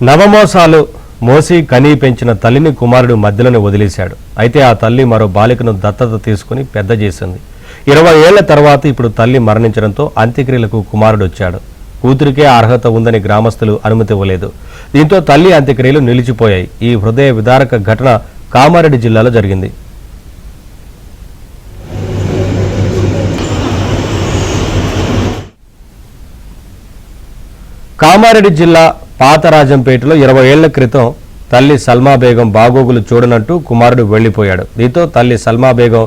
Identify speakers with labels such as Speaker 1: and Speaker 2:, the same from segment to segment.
Speaker 1: నవమోసాలు మోసి కనీ పెంచిన తల్లిని కుమారుడు మధ్యలోనే వదిలేశాడు. అయితే ఆ తల్లి మరో బాలికను దత్తత తీసుకుని పెద్ద చేసింది. 20 ఏళ్ల తర్వాత ఇప్పుడు తల్లి మరణించడంతో అంత్యక్రియలకు కుమారుడు వచ్చాడు. కూతురికే అర్హత ఉందని గ్రామస్తులు అనుమతి ఇవ్వలేదు. దీంతో తల్లి అంత్యక్రియలు నిలిచిపోయాయి. ఈ హృదయ విదారక ఘటన కామారెడ్డి జిల్లాలో జరిగింది. కామారెడ్డి జిల్లా పాతరాజంపేటలో 20 ఏళ్ల క్రితం తల్లి సల్మా బేగం బాగోగులు చూడనంటూ కుమారుడు వెళ్లిపోయాడు. దీంతో తల్లి సల్మా బేగం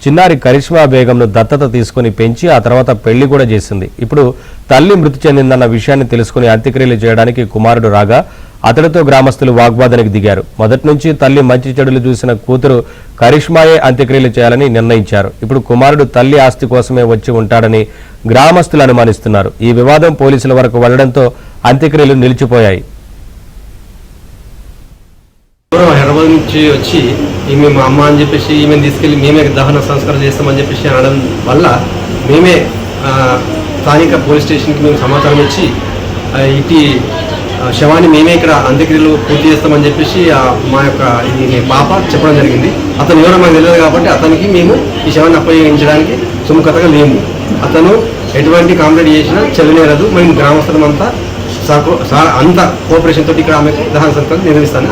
Speaker 1: చిన్నారి కరిష్మా బేగంను దత్తత తీసుకుని పెంచి ఆ తర్వాత పెళ్లి కూడా చేసింది. ఇప్పుడు తల్లి మృతి చెందిందన్న విషయాన్ని తెలుసుకుని అంత్యక్రియలు చేయడానికి కుమారుడు రాగా అతడితో గ్రామస్తులు వాగ్వాదానికి దిగారు. మొదటి నుంచి తల్లి మంచి చెడులు చూసిన కూతురు కరిష్మాయే అంత్యక్రియలు చేయాలని నిర్ణయించారు. ఇప్పుడు కుమారుడు తల్లి ఆస్తి కోసమే వచ్చి ఉంటాడని గ్రామస్తులు అనుమానిస్తున్నారు. ఈ వివాదం పోలీసుల వరకు వెళ్లడంతో అంత్యక్రియలు నిలిచిపోయాయి.
Speaker 2: హైదరాబాద్ నుంచి వచ్చి ఈమె మా అమ్మ అని చెప్పేసి ఈమెను తీసుకెళ్ళి మేమే దహన సంస్కారం చేస్తామని చెప్పేసి అనడం వల్ల మేమే స్థానిక పోలీస్ స్టేషన్కి మేము సమాచారం ఇచ్చి ఇటు శవాన్ని మేమే ఇక్కడ అంత్యక్రియలు పూర్తి చేస్తామని చెప్పేసి మా యొక్క ఈ పాప చెప్పడం జరిగింది. అతను ఎవరో మాకు తెలియదు కాబట్టి అతనికి మేము ఈ శవాన్ని అప్పగించడానికి సుముఖతగా లేము. అతను ఎటువంటి కాంప్లైంట్ చేసినా చెల్లనేరదు. మేము గ్రామస్తులమంతా అంత కోఆపరేషన్ తోటి ఇక్కడ ఆమెకు దహన సంస్కారం నిర్వహిస్తాను.